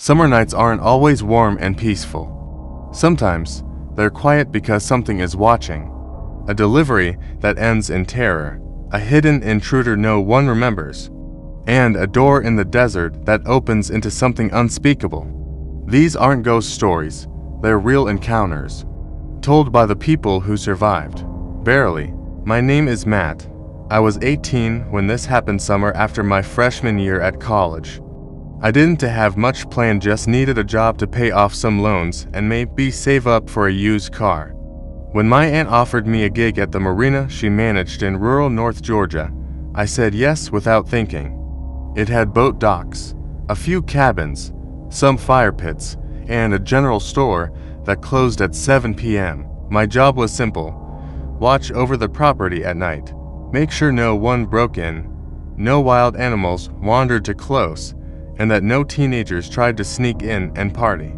Summer nights aren't always warm and peaceful. Sometimes, they're quiet because something is watching. A delivery that ends in terror, a hidden intruder no one remembers, and a door in the desert that opens into something unspeakable. These aren't ghost stories, they're real encounters, told by the people who survived. Barely. My name is Matt. I was 18 when this happened summer after my freshman year at college. I didn't have much planned, just needed a job to pay off some loans and maybe save up for a used car. When my aunt offered me a gig at the marina she managed in rural North Georgia, I said yes without thinking. It had boat docks, a few cabins, some fire pits, and a general store that closed at 7 p.m. My job was simple: watch over the property at night, make sure no one broke in, no wild animals wandered too close, and that no teenagers tried to sneak in and party.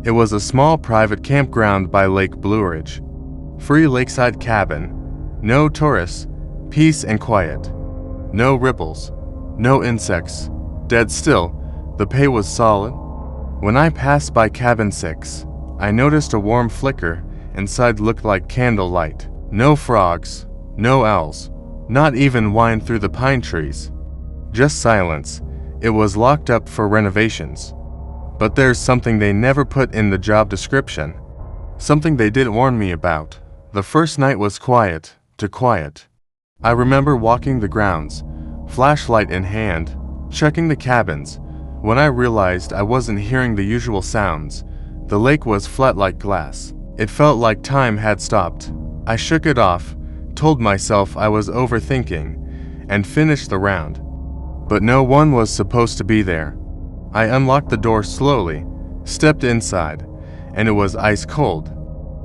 It was a small private campground by Lake Blue Ridge. Free lakeside cabin, no tourists, peace and quiet. No ripples, no insects, dead still. The pay was solid. When I passed by cabin 6, I noticed a warm flicker. Inside looked like candlelight. No frogs, no owls, not even wind through the pine trees. Just silence. It was locked up for renovations. But there's something they never put in the job description. Something they didn't warn me about. The first night was quiet, too quiet. I remember walking the grounds, flashlight in hand, checking the cabins. When I realized I wasn't hearing the usual sounds, the lake was flat like glass. It felt like time had stopped. I shook it off, told myself I was overthinking, and finished the round. But no one was supposed to be there. I unlocked the door slowly, stepped inside, and it was ice cold.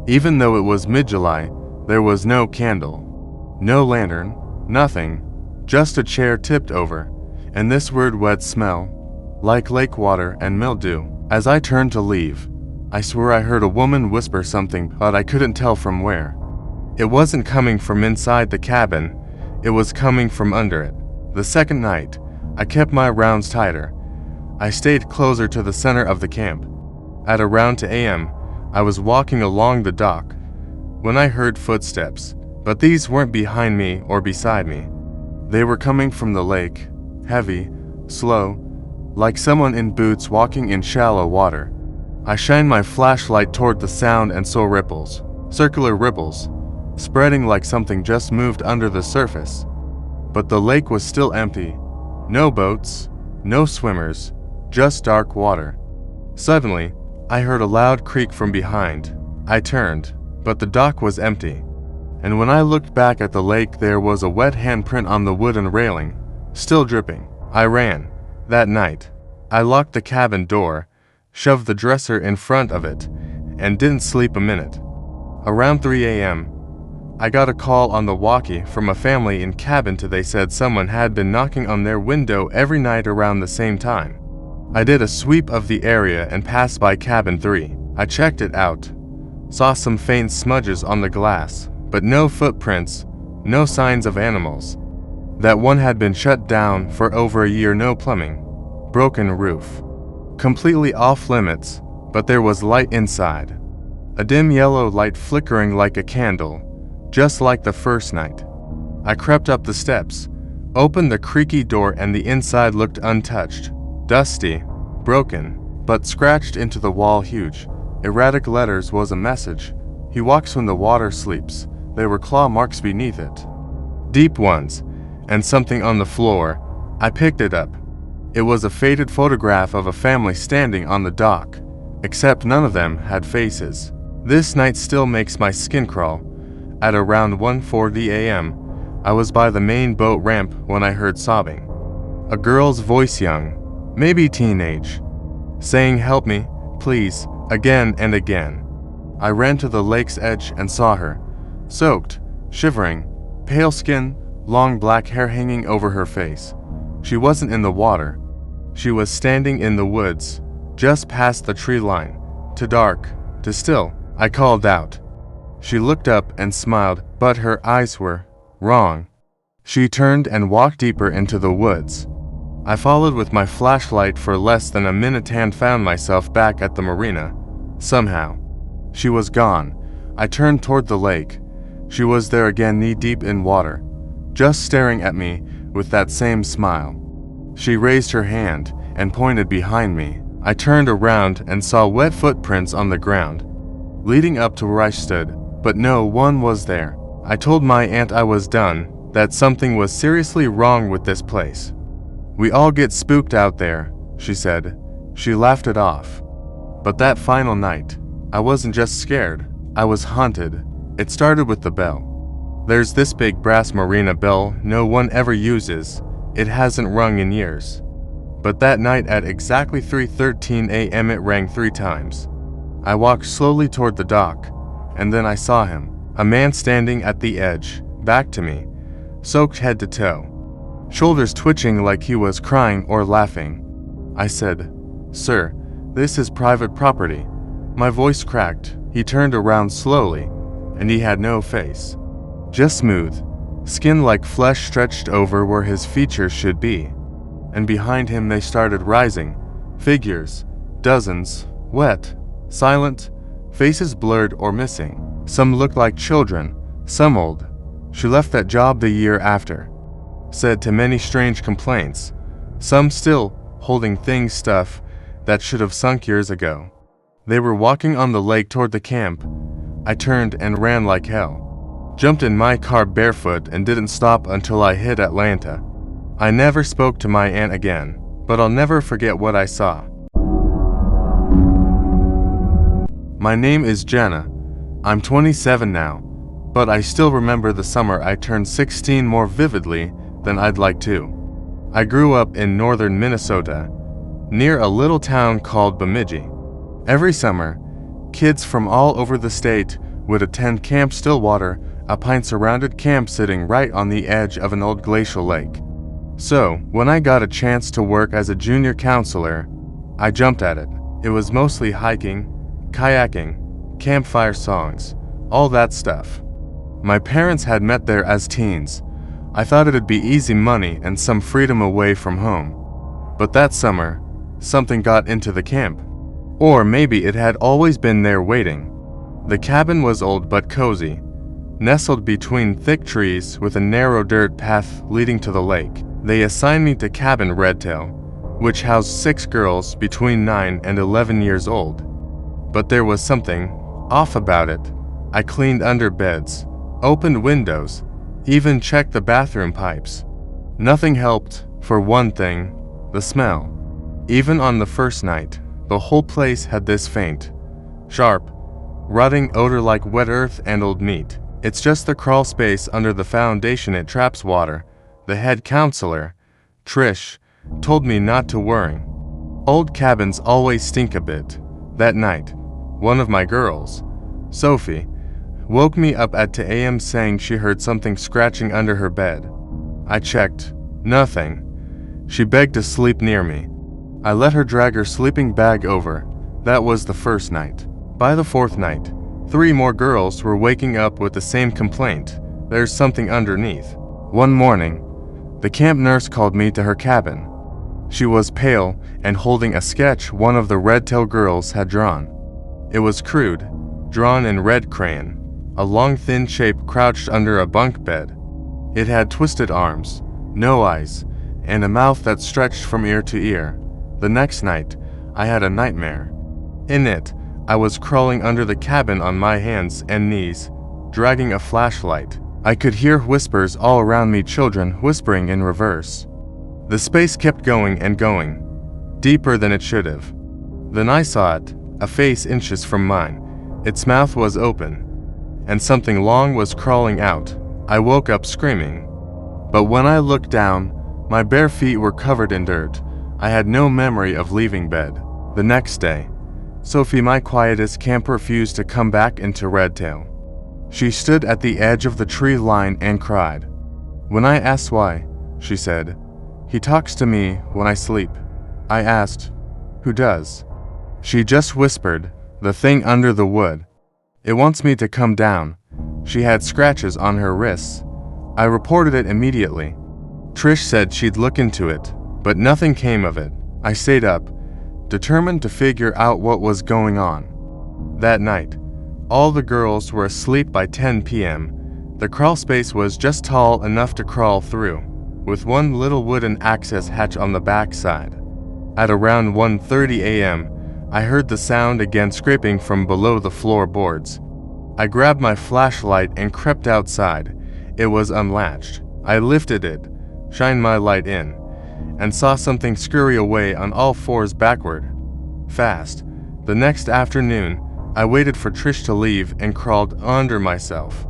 Even though it was mid-July, there was no candle, no lantern, nothing, just a chair tipped over, and this weird wet smell, like lake water and mildew. As I turned to leave, I swear I heard a woman whisper something, but I couldn't tell from where. It wasn't coming from inside the cabin, it was coming from under it. The second night, I kept my rounds tighter. I stayed closer to the center of the camp. At around 2 a.m., I was walking along the dock when I heard footsteps, but these weren't behind me or beside me. They were coming from the lake, heavy, slow, like someone in boots walking in shallow water. I shined my flashlight toward the sound and saw ripples, circular ripples, spreading like something just moved under the surface. But the lake was still empty. No boats, no swimmers, just dark water. Suddenly, I heard a loud creak from behind. I turned, but the dock was empty. And when I looked back at the lake, there was a wet handprint on the wooden railing, still dripping. I ran. That night, I locked the cabin door, shoved the dresser in front of it, and didn't sleep a minute. Around 3 a.m., I got a call on the walkie from a family in cabin 2. They said someone had been knocking on their window every night around the same time. I did a sweep of the area and passed by cabin 3. I checked it out, saw some faint smudges on the glass, but no footprints, no signs of animals. That one had been shut down for over a year. No plumbing, broken roof, completely off limits, but there was light inside. A dim yellow light flickering like a candle, just like the first night. I crept up the steps, opened the creaky door, and the inside looked untouched, dusty, broken, but scratched into the wall. Huge, erratic letters was a message. He walks when the water sleeps. There were claw marks beneath it, deep ones, and something on the floor. I picked it up. It was a faded photograph of a family standing on the dock, except none of them had faces. This night still makes my skin crawl. At around 1:40 a.m., I was by the main boat ramp when I heard sobbing. A girl's voice, young, maybe teenage, saying, "Help me, please," again and again. I ran to the lake's edge and saw her, soaked, shivering, pale skin, long black hair hanging over her face. She wasn't in the water. She was standing in the woods, just past the tree line, too dark, too still. I called out. She looked up and smiled, but her eyes were wrong. She turned and walked deeper into the woods. I followed with my flashlight for less than a minute and found myself back at the marina. Somehow. She was gone. I turned toward the lake. She was there again, knee-deep in water, just staring at me with that same smile. She raised her hand and pointed behind me. I turned around and saw wet footprints on the ground, leading up to where I stood, but no one was there. I told my aunt I was done, that something was seriously wrong with this place. "We all get spooked out there," she said. She laughed it off. But that final night, I wasn't just scared, I was haunted. It started with the bell. There's this big brass marina bell no one ever uses. It hasn't rung in years. But that night at exactly 3:13 a.m. it rang 3 times. I walked slowly toward the dock, and then I saw him, a man standing at the edge, back to me, soaked head to toe, shoulders twitching like he was crying or laughing. I said, "Sir, this is private property." My voice cracked. He turned around slowly, and he had no face. Just smooth, skin like flesh stretched over where his features should be. And behind him they started rising. Figures, dozens, wet, silent, faces blurred or missing. Some looked like children, some old. She left that job the year after. Said to many strange complaints, some still holding stuff that should have sunk years ago. They were walking on the lake toward the camp. I turned and ran like hell. Jumped in my car barefoot and didn't stop until I hit Atlanta. I never spoke to my aunt again, but I'll never forget what I saw. My name is Jenna. I'm 27 now, but I still remember the summer I turned 16 more vividly than I'd like to. I grew up in northern Minnesota, near a little town called Bemidji. Every summer, kids from all over the state would attend Camp Stillwater, a pine-surrounded camp sitting right on the edge of an old glacial lake. So, when I got a chance to work as a junior counselor, I jumped at it. It was mostly hiking, kayaking, campfire songs, all that stuff. My parents had met there as teens. I thought it'd be easy money and some freedom away from home. But that summer, something got into the camp. Or maybe it had always been there waiting. The cabin was old but cozy, nestled between thick trees with a narrow dirt path leading to the lake. They assigned me to cabin Redtail, which housed 6 girls between 9 and 11 years old. But there was something off about it. I cleaned under beds, opened windows, even checked the bathroom pipes. Nothing helped. For one thing, the smell. Even on the first night, the whole place had this faint, sharp, rotting odor like wet earth and old meat. It's just the crawl space under the foundation, it traps water. The head counselor, Trish, told me not to worry. Old cabins always stink a bit. That night, one of my girls, Sophie, woke me up at 2 a.m. saying she heard something scratching under her bed. I checked. Nothing. She begged to sleep near me. I let her drag her sleeping bag over. That was the first night. By the 4th night, 3 more girls were waking up with the same complaint. There's something underneath. One morning, the camp nurse called me to her cabin. She was pale and holding a sketch one of the Redtail girls had drawn. It was crude, drawn in red crayon, a long thin shape crouched under a bunk bed. It had twisted arms, no eyes, and a mouth that stretched from ear to ear. The next night, I had a nightmare. In it, I was crawling under the cabin on my hands and knees, dragging a flashlight. I could hear whispers all around me, children whispering in reverse. The space kept going and going, deeper than it should have. Then I saw it, a face inches from mine. Its mouth was open, and something long was crawling out. I woke up screaming. But when I looked down, my bare feet were covered in dirt. I had no memory of leaving bed. The next day, Sophie, my quietest camp, refused to come back into Redtail. She stood at the edge of the tree line and cried. When I asked why, she said, "He talks to me when I sleep." I asked, "Who does?" She just whispered, "The thing under the wood. It wants me to come down." She had scratches on her wrists. I reported it immediately. Trish said she'd look into it, But nothing came of it. I stayed up, determined to figure out what was going on. That night, all the girls were asleep by 10 p.m. The crawl space was just tall enough to crawl through, with one little wooden access hatch on the back side. At around 1:30 a.m., I heard the sound again scraping from below the floorboards. I grabbed my flashlight and crept outside. It was unlatched. I lifted it, shined my light in, and saw something scurry away on all fours backward. Fast. The next afternoon, I waited for Trish to leave and crawled under myself.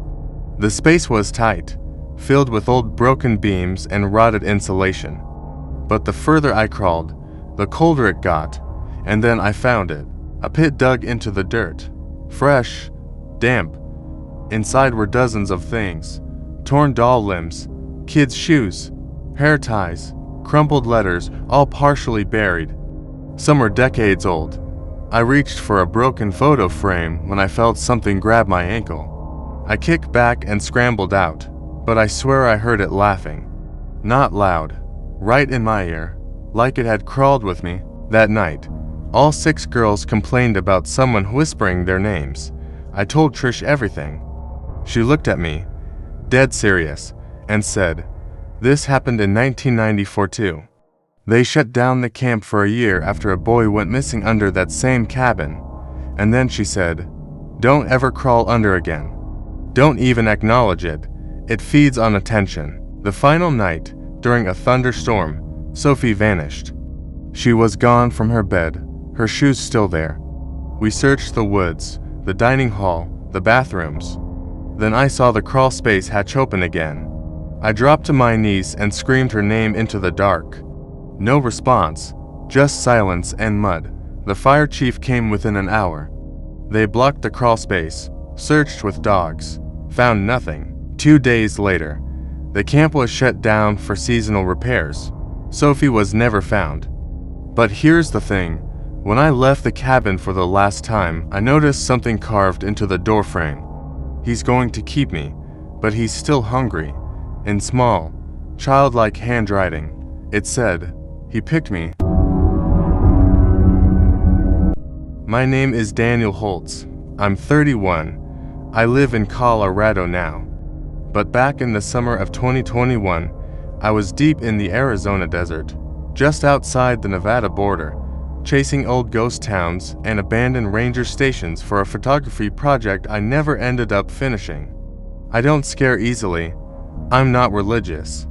The space was tight, filled with old broken beams and rotted insulation. But the further I crawled, the colder it got, and then I found it. A pit dug into the dirt. Fresh, damp. Inside were dozens of things. Torn doll limbs, kids' shoes, hair ties, crumpled letters, all partially buried. Some were decades old. I reached for a broken photo frame when I felt something grab my ankle. I kicked back and scrambled out, but I swear I heard it laughing. Not loud, right in my ear, like it had crawled with me. That night, all 6 girls complained about someone whispering their names. I told Trish everything. She looked at me, dead serious, and said, "This happened in 1994 too. They shut down the camp for a year after a boy went missing under that same cabin." And then she said, "Don't ever crawl under again. Don't even acknowledge it. It feeds on attention." The final night, during a thunderstorm, Sophie vanished. She was gone from her bed, her shoes still there. We searched the woods, the dining hall, the bathrooms. Then I saw the crawl space hatch open again. I dropped to my knees and screamed her name into the dark. No response, just silence and mud. The fire chief came within an hour. They blocked the crawl space, searched with dogs, found nothing. 2 days later, the camp was shut down for seasonal repairs. Sophie was never found. But here's the thing. When I left the cabin for the last time, I noticed something carved into the doorframe. He's going to keep me, but he's still hungry. In small, childlike handwriting, it said, "He picked me." My name is Daniel Holtz. I'm 31. I live in Colorado now. But back in the summer of 2021, I was deep in the Arizona desert, just outside the Nevada border, chasing old ghost towns and abandoned ranger stations for a photography project I never ended up finishing. I don't scare easily. I'm not religious.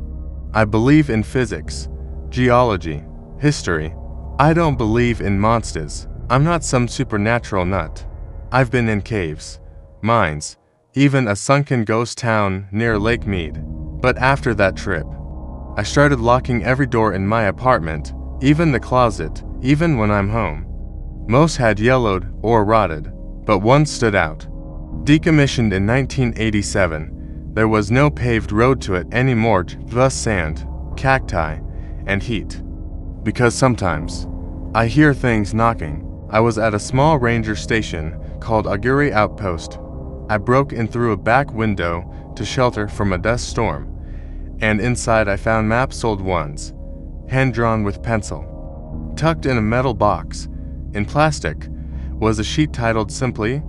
I believe in physics, geology, history. I don't believe in monsters. I'm not some supernatural nut. I've been in caves, mines, even a sunken ghost town near Lake Mead. But after that trip, I started locking every door in my apartment, even the closet, even when I'm home. Most had yellowed or rotted, but one stood out. Decommissioned in 1987, there was no paved road to it anymore, just sand, cacti, and heat. Because sometimes, I hear things knocking. I was at a small ranger station called Auguri Outpost. I broke in through a back window to shelter from a dust storm, and inside I found maps, old ones, hand-drawn with pencil. Tucked in a metal box, in plastic, was a sheet titled simply,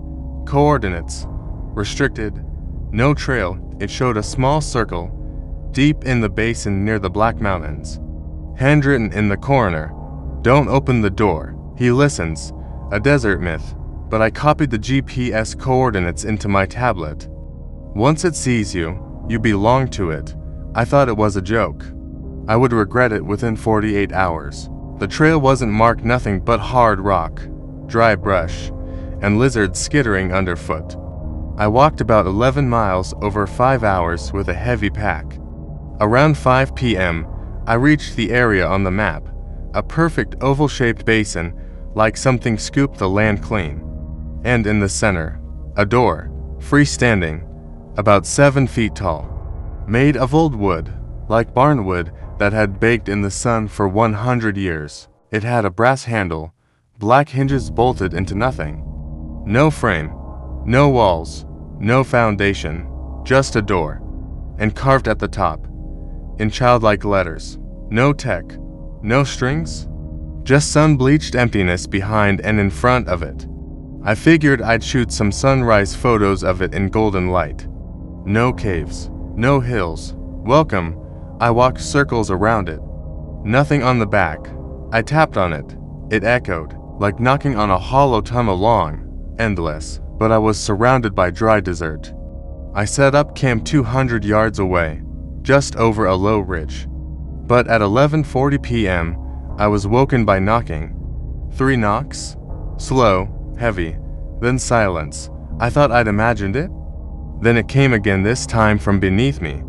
"Coordinates, Restricted, No Trail." It showed a small circle, deep in the basin near the Black Mountains. Handwritten in the corner, "Don't open the door. He listens." A desert myth, but I copied the GPS coordinates into my tablet. Once it sees you, you belong to it. I thought it was a joke. I would regret it within 48 hours. The trail wasn't marked, nothing but hard rock, dry brush, and lizards skittering underfoot. I walked about 11 miles over 5 hours with a heavy pack. Around 5 p.m., I reached the area on the map, a perfect oval-shaped basin, like something scooped the land clean. And in the center, a door, freestanding, about 7 feet tall, made of old wood, like barnwood that had baked in the sun for 100 years. It had a brass handle, black hinges bolted into nothing. No frame, no walls, no foundation, just a door. And carved at the top, in childlike letters, "No tech, No strings? Just sun-bleached emptiness behind and in front of it. I figured I'd shoot some sunrise photos of it in golden light. No caves, no hills. Welcome. I walked circles around it. Nothing on the back. I tapped on it. It echoed, like knocking on a hollow tunnel long, endless, but I was surrounded by dry desert. I set up camp 200 yards away, just over a low ridge. But at 11:40 p.m., I was woken by knocking. 3 knocks? Slow, heavy, then silence. I thought I'd imagined it. Then it came again, this time from beneath me.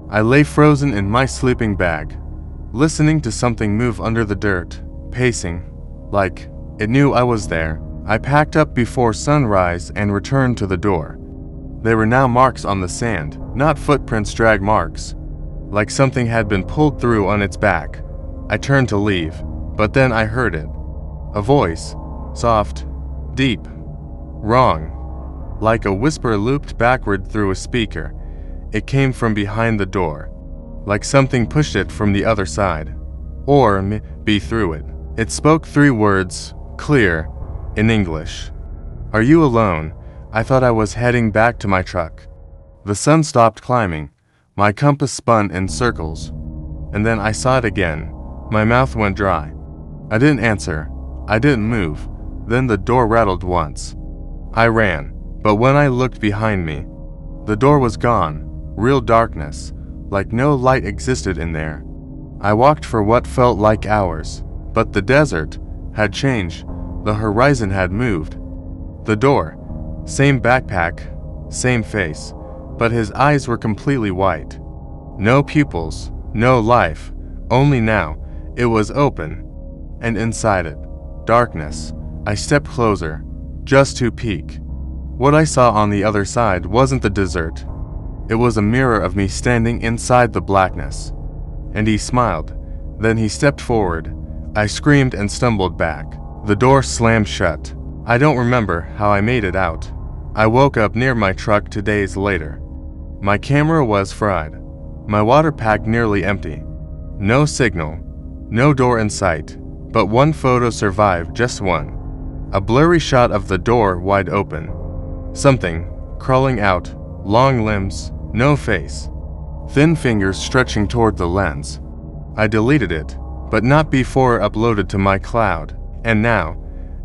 I lay frozen in my sleeping bag, listening to something move under the dirt, pacing, like it knew I was there. I packed up before sunrise and returned to the door. There were now marks on the sand, not footprints, drag marks, like something had been pulled through on its back. I turned to leave, but then I heard it. A voice, soft, deep, wrong, like a whisper looped backward through a speaker. It came from behind the door, like something pushed it from the other side, or maybe through it. It spoke 3 words, clear, in English. Are you alone? I thought I was heading back to my truck. The sun stopped climbing. My compass spun in circles. And then I saw it again. My mouth went dry. I didn't answer. I didn't move. Then the door rattled once. I ran, but when I looked behind me, the door was gone. Real darkness, like no light existed in there. I walked for what felt like hours, but the desert had changed. The horizon had moved. The door, same backpack, same face, but his eyes were completely white. No pupils, no life, only now, it was open. And inside it, darkness. I stepped closer, just to peek. What I saw on the other side wasn't the desert. It was a mirror of me standing inside the blackness. And he smiled. Then he stepped forward. I screamed and stumbled back. The door slammed shut. I don't remember how I made it out. I woke up near my truck 2 days later. My camera was fried. My water pack nearly empty. No signal. No door in sight. But one photo survived, just one. A blurry shot of the door wide open. Something crawling out, long limbs, no face. Thin fingers stretching toward the lens. I deleted it, but not before uploaded to my cloud. And now,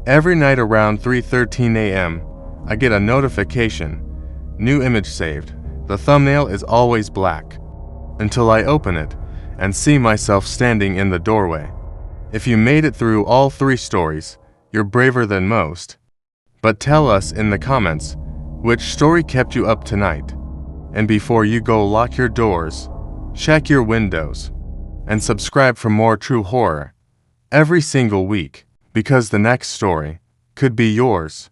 every night around 3:13 a.m., I get a notification. New image saved. The thumbnail is always black. Until I open it and see myself standing in the doorway. If you made it through all 3 stories, you're braver than most. But tell us in the comments which story kept you up tonight. And before you go, lock your doors, check your windows, and subscribe for more true horror every single week, because the next story could be yours.